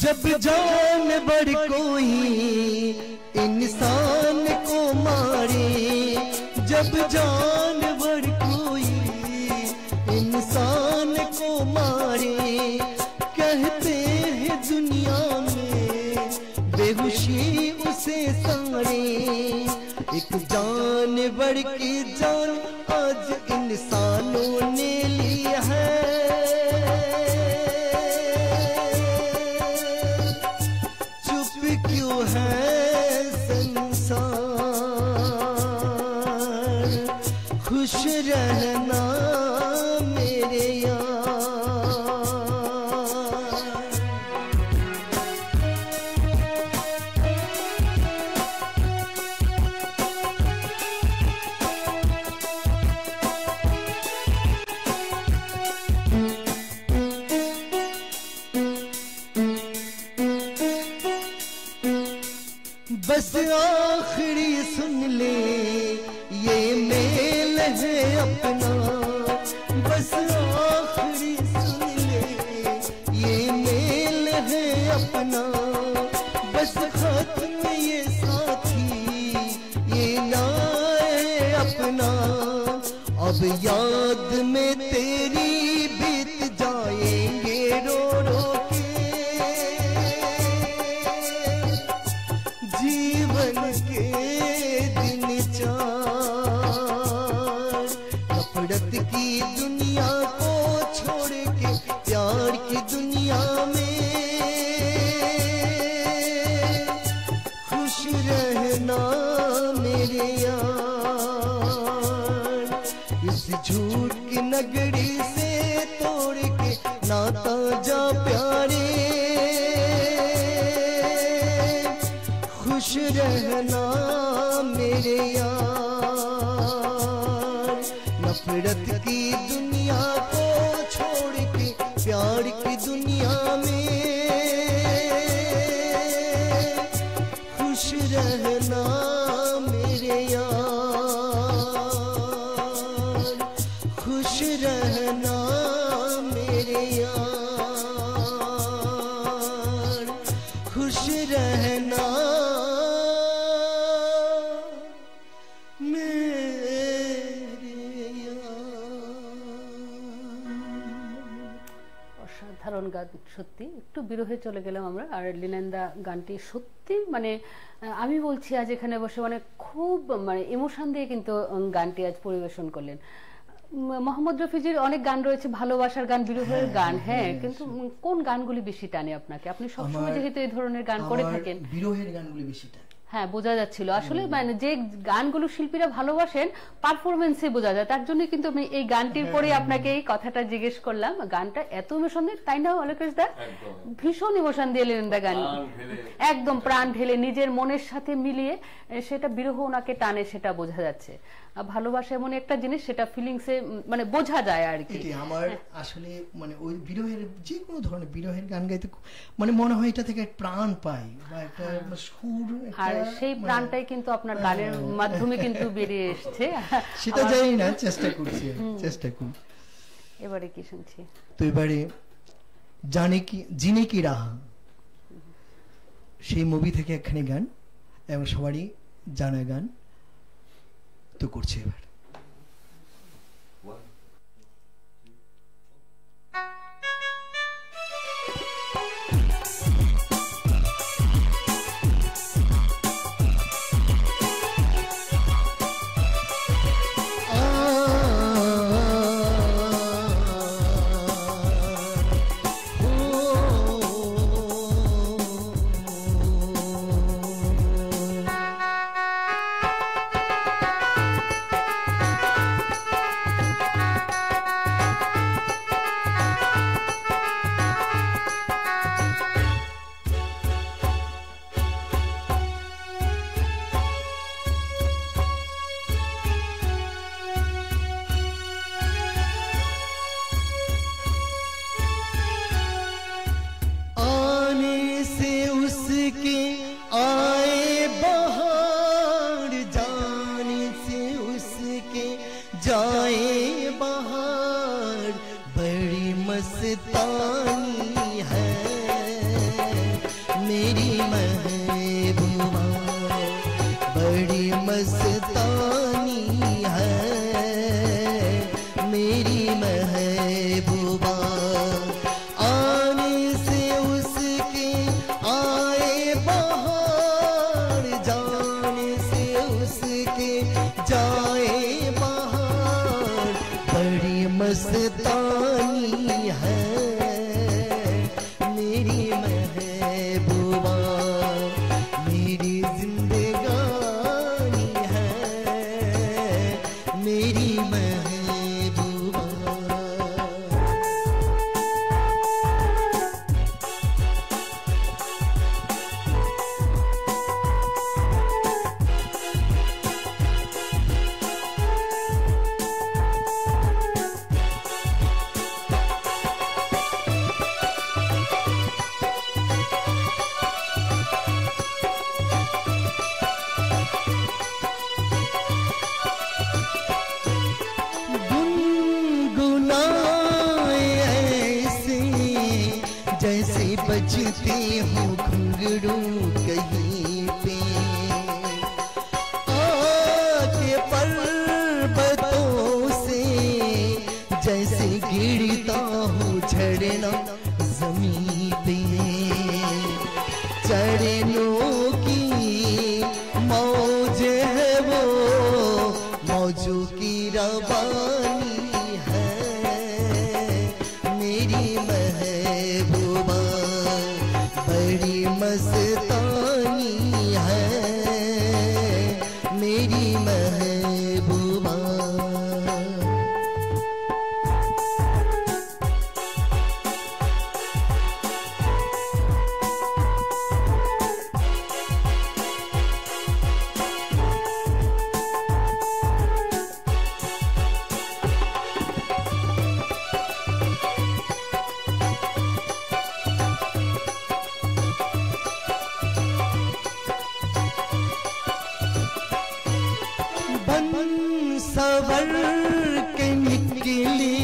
जब जानवर कोई इंसान को मारे, जब जानवर कोई इंसान को मारे, कहते हैं दुनिया में बेहोशी उसे सारे। एक जानवर की जान आज इंसानों ने ली है, क्यों है संसार। खुश रहना मेरे यार। बस आखिरी सुन ले ये मेल है अपना, बस आखिरी सुन ले ये मेल है अपना, बस खत्म ये साथी ये नाए अपना। अब याद में तेरी बीत जाएंगे रो रो के जीवन के दिन चार। नफरत की दुनिया को छोड़ के प्यार की दुनिया में खुश रहना मेरे यार। इस झूठ की नगरी से तोड़ के नाता जा प्यारे, खुश रहना मेरे यार। नफरत की दुनिया को छोड़ के प्यार की दुनिया में खुश रहना मेरे यार, खुश रहना मेरे यार, खुश रहना অসাধারণ গান সত্যি। একটু বিরহে চলে গেলাম আমরা। আর লিনেন্দা গানটি সত্যি মানে আমি বলছি আজ এখানে বসে মানে খুব মানে ইমোশন দিয়ে কিন্তু গানটি আজ পরিবেশন করলেন। মোহাম্মদ রফিজির অনেক গান রয়েছে, ভালোবাসার গান, বিরহের গান, হ্যাঁ, কিন্তু কোন গানগুলি বেশি টানে আপনাকে? আপনি সবসময় যেহেতু এই ধরনের গান করে থাকেন। বিরহের গানগুলি বেশি টানে। হ্যাঁ, বোঝা যাচ্ছিল আসলে মানে যে গানগুলো শিল্পীরা ভালোবাসেন পারফরমেন্সে বোঝা যায়। তার জন্য কিন্তু আমি এই গানটির পরে আপনাকে এই কথাটা জিজ্ঞেস করলাম। গানটা এত ইমোশন দিয়ে, তাই না অলকেশ দা? ভীষণ ইমোশন দিয়ে লিনেন্দা গান, একদম প্রাণ ঢেলে নিজের মনের সাথে মিলিয়ে সেটা বিরহ ওনাকে টানে, সেটা বোঝা যাচ্ছে। ভালোবাসা এমন একটা জিনিস, সেটা ফিলিংসে মানে বোঝা যায় আর কি। আমার আসলে মানে ওই বিরহের যে কোনো ধরনের বিরহের গান গাইতে মানে মনে হয় এটা থেকে প্রাণ পাই বা একটা সুর, আর সেই প্রাণটাই কিন্তু আপনার গানের মাধ্যমে কিন্তু বেরিয়ে এসছে। সেটা জানি না, চেষ্টা করছি, চেষ্টা করি। এবারে কি শুনছি? তো এবারে জানে কি জিনে কি রাহা, সেই মুভি থেকে একখানি গান, এবং সবারই জানা গান, তো করছি এবার। मेरी महबूबा। जैसे बजते हो घुंघरू कहीं पे, आके पर्वतों से जैसे गिरता हो झरना जमीन पे। चरणों की मौज है वो, मौजों की रवानी है मेरी महबूबा। बड़ी मस्तानी है मेरी महबूबा। सवर के निकले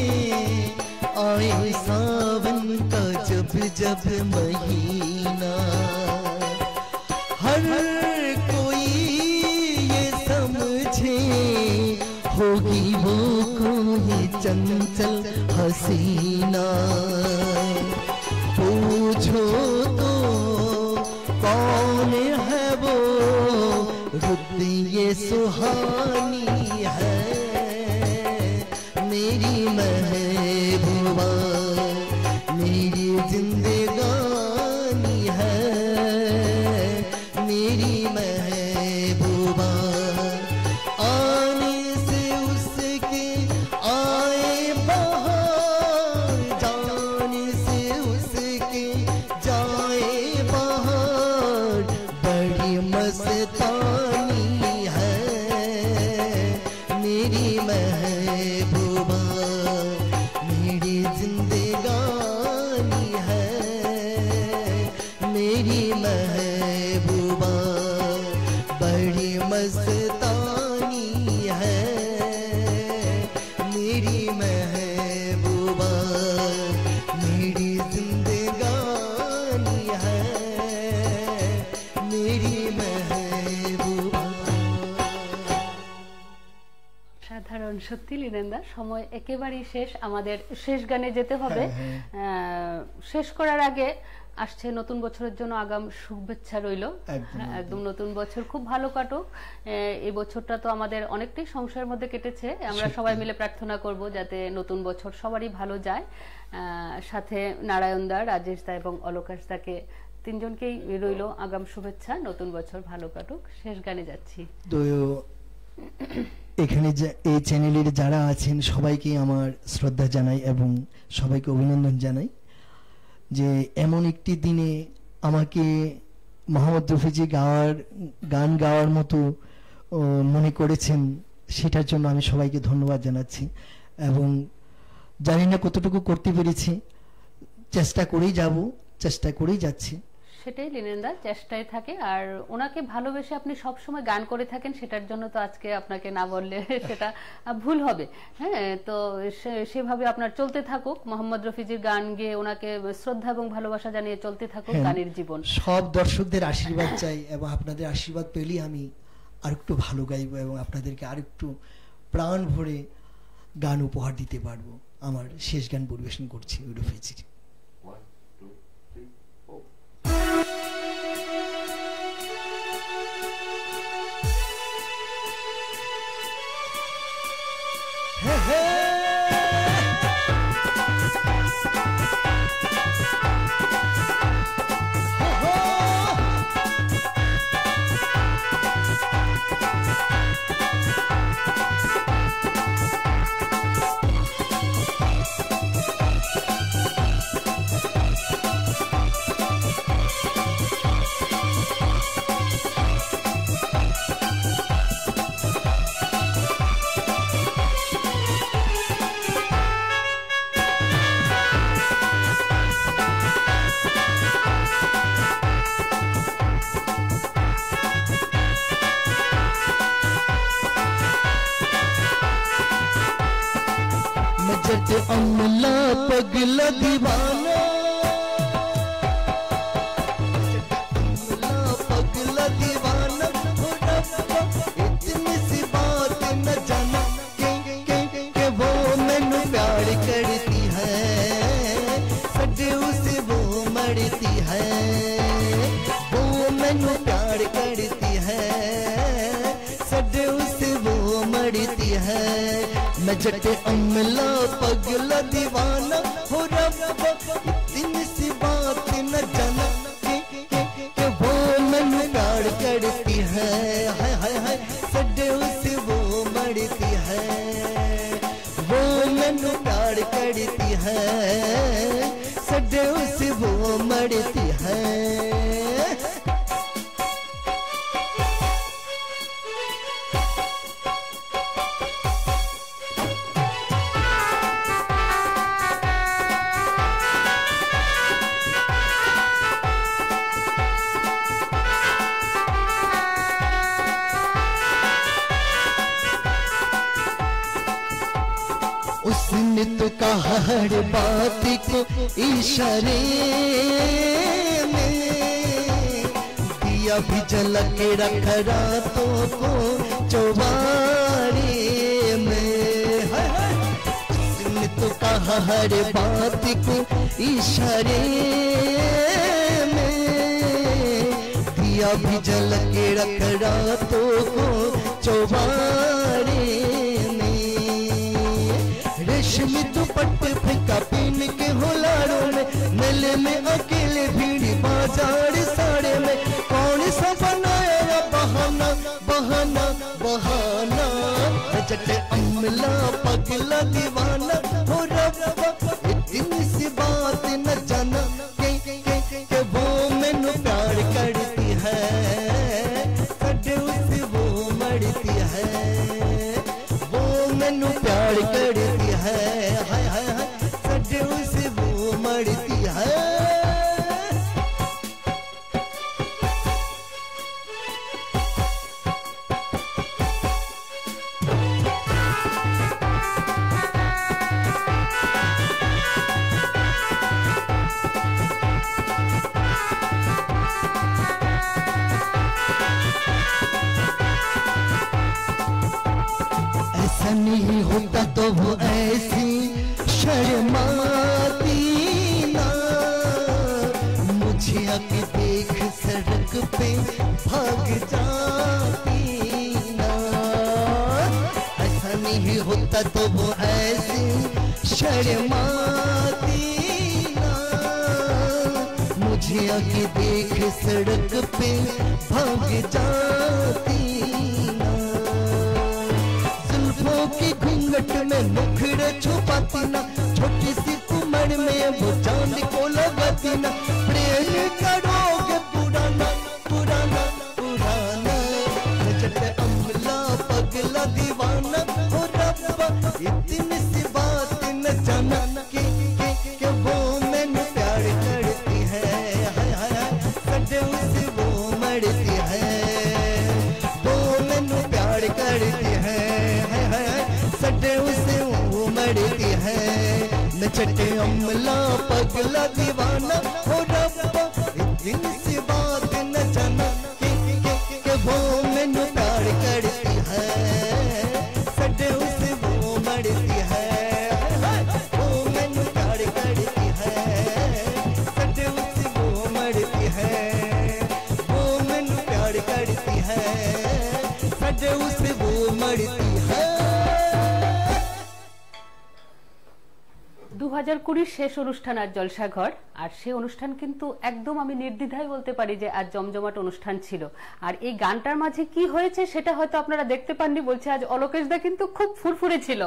आए सावन का जब जब महीना। हर कोई ये समझे होगी वो कोई चंचल हसीना। पूछो तो कौन है वो, रुत ये सुहानी है मेरी महबूबा। मेरी जिंदगानी है मेरी महबूबा। आने से उसके आए बहार, जाने से उसके जाए बहार। बड़ी मस्तानी है मेरी महबूबा। मेरी जिंदगानी है मेरी महबूबा। बड़ी मस्तानी है मेरी महबूबा। मेरी जिंदगानी है मेरी महबूबा। সাধারণ সত্যি লিনেন্দা, সময় একেবারেই শেষ, আমাদের শেষ গানে যেতে হবে। শেষ করার আগে আসছে নতুন বছরের জন্য আগাম শুভেচ্ছা রইল। একদম নতুন বছর খুব ভালো কাটুক। এই বছরটা তো আমাদের অনেকটাই সংশয়ের মধ্যে কেটেছে, আমরা সবাই মিলে প্রার্থনা করব যাতে নতুন বছর সবারই ভালো যায়। সাথে নারায়ণ দা, রাজেশ দা এবং অলোকাশ দাকে তিনজনকেই রইল আগাম শুভেচ্ছা, নতুন বছর ভালো কাটুক। শেষ গানে যাচ্ছি। তো এখানে এই চ্যানেলের যারা আছেন সবাইকে আমার শ্রদ্ধা জানাই এবং সবাইকে অভিনন্দন জানাই যে এমন একটি দিনে আমাকে মোহাম্মদ রফিজি গান গাওয়ার মতো মনে করেছেন, সেটার জন্য আমি সবাইকে ধন্যবাদ জানাচ্ছি। এবং জানি না কতটুকু করতে পেরেছি, চেষ্টা করেই যাব, চেষ্টা করেই যাচ্ছি। সেটাই লিনেন্দা, চেষ্টায় থাকে। আর ওনাকে ভালোবেসে আপনি সব সময় গান করে থাকেন, সেটার জন্য তো আজকে আপনাকে না বললে সেটা ভুল হবে। হ্যাঁ, তো সেভাবে আপনার চলতে থাকুক, মোহাম্মদ রফিজির গান গেয়ে ওনাকে শ্রদ্ধা এবং ভালোবাসা জানিয়ে চলতে থাকুক গানের জীবন। সব দর্শকদের আশীর্বাদ চাই এবং আপনাদের আশীর্বাদ পেলেই আমি আরেকটু ভালো গাইবো এবং আপনাদেরকে আরেকটু প্রাণ ভরে গান উপহার দিতে পারবো। আমার শেষ গান পরিবেশন করছি রফিজির। जट अमला पगला दीवाना पगला दीवाना हो रब्बा इतनी सी बात न जाना के वो मैनू प्यार करती है सजे उसे वो मरती है वो मैनू प्यार करती है सजे उसे वो मरती है मैं जट अमला पगला दीवाना हो रब्बा इतनी सी बात न जाना के वो मैनू प्यार करती है हाय हाय हाय सजे उसे वो मरती है वो मैनू प्यार करती है सजे उसे वो मरती है उसने तो कहा हर बात को इशारे में दिया भी जला के रख रातों को चौबारे में उसने तो कहा हर बात को इशारे में दिया भी जला के रख रातों को चौबारे रेशमी दुपट्टे फेंका पीन के होलारों में मेले में अकेले भीड़ बाजार साड़े में कौन सा बनाया बहाना बहाना बहाना जट अमला पगला दीवाना हो रब्बा इतनी सी बात न जाना के वो मैनू प्यार करती है सजे उसे वो मरती है वो मैनू प्यार करती है हाय हाय हाय सजे उसे वो मरती है ऐसा नहीं होता तो वो ऐसी शर्माती ना मुझे आके देख सड़क पे भाग जाती ना ऐसा नहीं होता तो वो ऐसी शर्माती ना मुझे आके देख सड़क पे भाग जाती की घूंघट में मुखड़े छुपाती ना छोटी सी उम्र में वो चांद को लगाती ना प्रेम करोगे पुराना पुराना पुराना जट अमला पगला दीवाना हो रब्बा इतनी सी बात न जाना के वो मैनू प्यार करती है हाय हाय सजे उसे वो मरती है वो मैनू प्यार करती है सटे उसे वो मरती है न चटे अमला पगला दीवाना हो रब्बा इतनी सी बात न जाना के वो मैनू प्यार करती है सटे उसे वो मरती है वो मैनू प्यार करती है सटे उसे वो मरती है वो मैनू प्यार करती है सटे उसे वो मरती है 2020 শেষ অনুষ্ঠান আর জলসাঘর আর সেই অনুষ্ঠান কিন্তু একদম আমি নির্দ্বিধায় বলতে পারি যে আজ জমজমাট অনুষ্ঠান ছিল আর এই গানটার মাঝে কি হয়েছে সেটা হয়তো আপনারা দেখতে পাননি বলছে আজ অলোকেশ দা কিন্তু খুব ফুরফুরে ছিল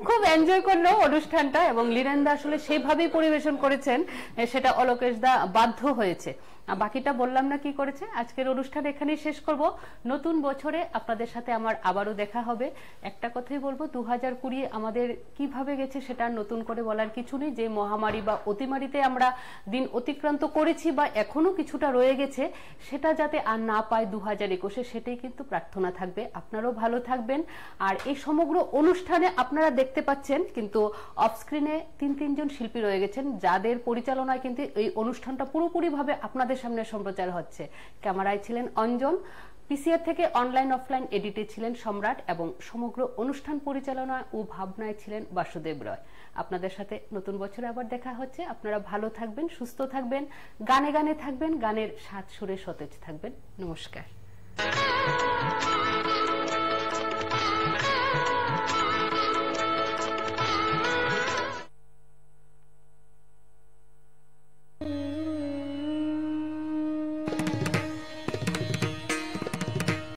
খুব এনজয় করলো অনুষ্ঠানটা এবং লিনেন দা আসলে সেইভাবেই পরিবেশন করেছেন সেটা অলোকেশ দা বাধ্য হয়েছে বাকিটা বললাম না কি করেছে। আজকের অনুষ্ঠান এখানেই শেষ করব। নতুন বছরে আপনাদের সাথে আমার আবারও দেখা হবে। একটা কথাই বলবো, 2020 আমাদের কিভাবে গেছে সেটা নতুন করে বলার কিছু নেই। যে মহামারী বা অতিমারিতে আমরা দিন অতিক্রান্ত করেছি বা এখনো কিছুটা রয়ে গেছে, সেটা যাতে আর না পায় 2021-এ, সেটাই কিন্তু প্রার্থনা থাকবে। আপনারাও ভালো থাকবেন। আর এই সমগ্র অনুষ্ঠানে আপনারা দেখতে পাচ্ছেন কিন্তু অফ স্ক্রিনে তিনজন শিল্পী রয়ে গেছেন, যাদের পরিচালনায় কিন্তু এই অনুষ্ঠানটা পুরোপুরিভাবে আপনাদের সামনে সম্প্রচার হচ্ছে। ক্যামেরায় ছিলেন অঞ্জন, পিসিআর থেকে অনলাইন অফলাইন এডিটে ছিলেন সম্রাট, এবং সমগ্র অনুষ্ঠান পরিচালনা ও ভাবনায় ছিলেন বাসুদেব রয়। আপনাদের সাথে নতুন বছরে আবার দেখা হচ্ছে। আপনারা ভালো থাকবেন, সুস্থ থাকবেন, গানে গানে থাকবেন, গানের স্বাদ সুরে সতেজ থাকবেন। নমস্কার।